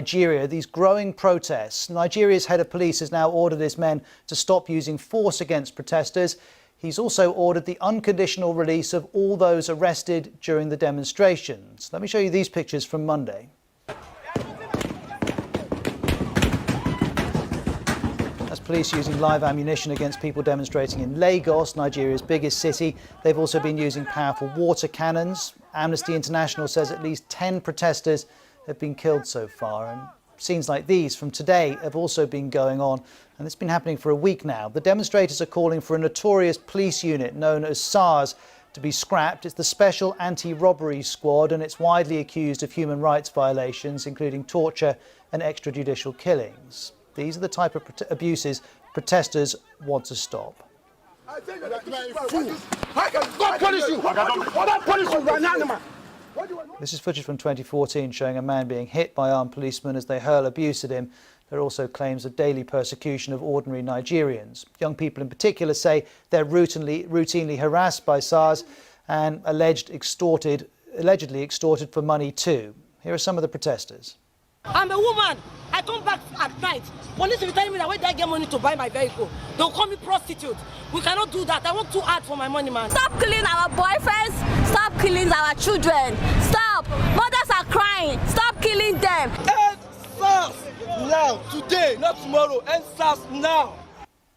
Nigeria, these growing protests. Nigeria's head of police has now ordered his men to stop using force against protesters. He's also ordered the unconditional release of all those arrested during the demonstrations. Let me show you these pictures from Monday. That's police using live ammunition against people demonstrating in Lagos, Nigeria's biggest city. They've also been using powerful water cannons. Amnesty International says at least 10 protesters have been killed so far. And scenes like these from today have also been going on, and it's been happening for a week now. The demonstrators are calling for a notorious police unit known as SARS to be scrapped. It's the Special Anti-Robbery Squad, and it's widely accused of human rights violations, including torture and extrajudicial killings. These are the type of abuses protesters want to stop. This is footage from 2014 showing a man being hit by armed policemen as they hurl abuse at him. There are also claims of daily persecution of ordinary Nigerians. Young people in particular say they're routinely harassed by SARS and allegedly extorted for money too. Here are some of the protesters. I'm a woman. I come back at night. Police will tell me that when they get money to buy my vehicle, they'll call me prostitute. We cannot do that. I work too hard for my money, man. Stop killing our boyfriends. Stop killing our children. Stop. Mothers are crying. Stop killing them. ENDSARS now, today, not tomorrow. ENDSARS now.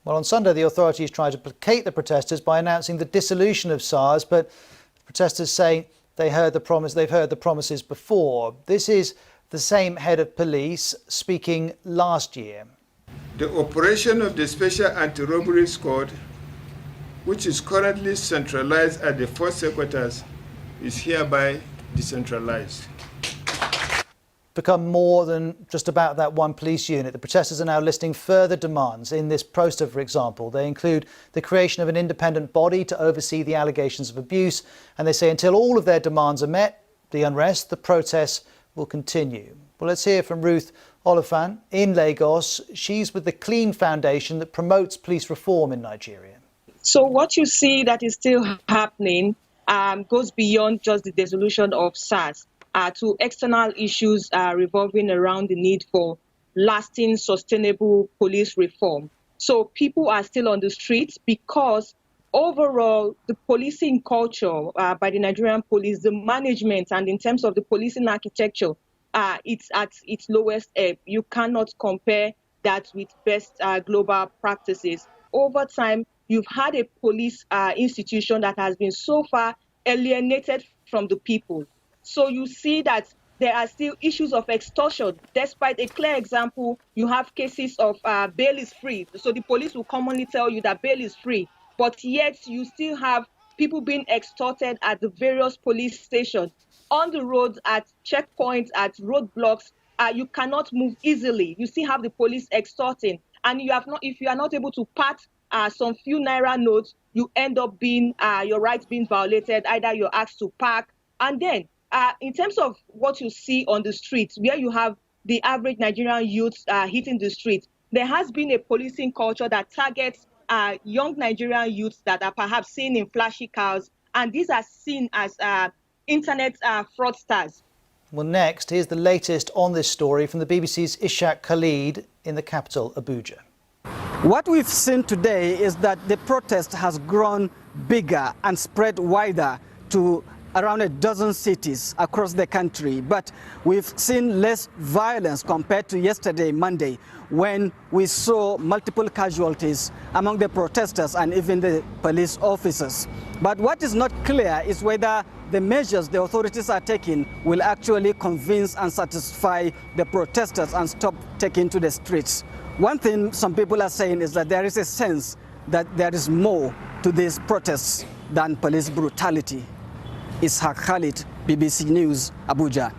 Well, on Sunday, the authorities tried to placate the protesters by announcing the dissolution of SARS, but protesters say they've heard the promises before. This is the same head of police speaking last year. The operation of the Special Anti-Robbery Squad, which is currently centralized at the Force Headquarters, is hereby decentralized. Become more than just about that one police unit. The protesters are now listing further demands. In this poster, for example, they include the creation of an independent body to oversee the allegations of abuse, and they say until all of their demands are met, the unrest, the protests will continue. Well, let's hear from Ruth Olufan in Lagos. She's with the Clean Foundation that promotes police reform in Nigeria. So what you see that is still happening goes beyond just the dissolution of SARS to external issues revolving around the need for lasting, sustainable police reform. So people are still on the streets because overall, the policing culture by the Nigerian police, the management, and in terms of the policing architecture, it's at its lowest ebb. You cannot compare that with best global practices. Over time, you've had a police institution that has been so far alienated from the people. So you see that there are still issues of extortion. Despite a clear example, you have cases of bail is free. So the police will commonly tell you that bail is free. But yet you still have people being extorted at the various police stations, on the roads, at checkpoints, at roadblocks. You cannot move easily. You still have the police extorting. And if you are not able to part some few naira notes, you end up being your rights being violated. Either you're asked to park. And then in terms of what you see on the streets, where you have the average Nigerian youth hitting the streets, there has been a policing culture that targets young Nigerian youths that are perhaps seen in flashy cars, and these are seen as internet fraudsters. Well, next, here's the latest on this story from the BBC's Ishaq Khalid in the capital, Abuja. What we've seen today is that the protest has grown bigger and spread wider to around a dozen cities across the country, but we've seen less violence compared to yesterday, Monday, when we saw multiple casualties among the protesters and even the police officers. But what is not clear is whether the measures the authorities are taking will actually convince and satisfy the protesters and stop taking to the streets. One thing some people are saying is that there is a sense that there is more to these protests than police brutality. Ishaq Khalid, BBC News, Abuja.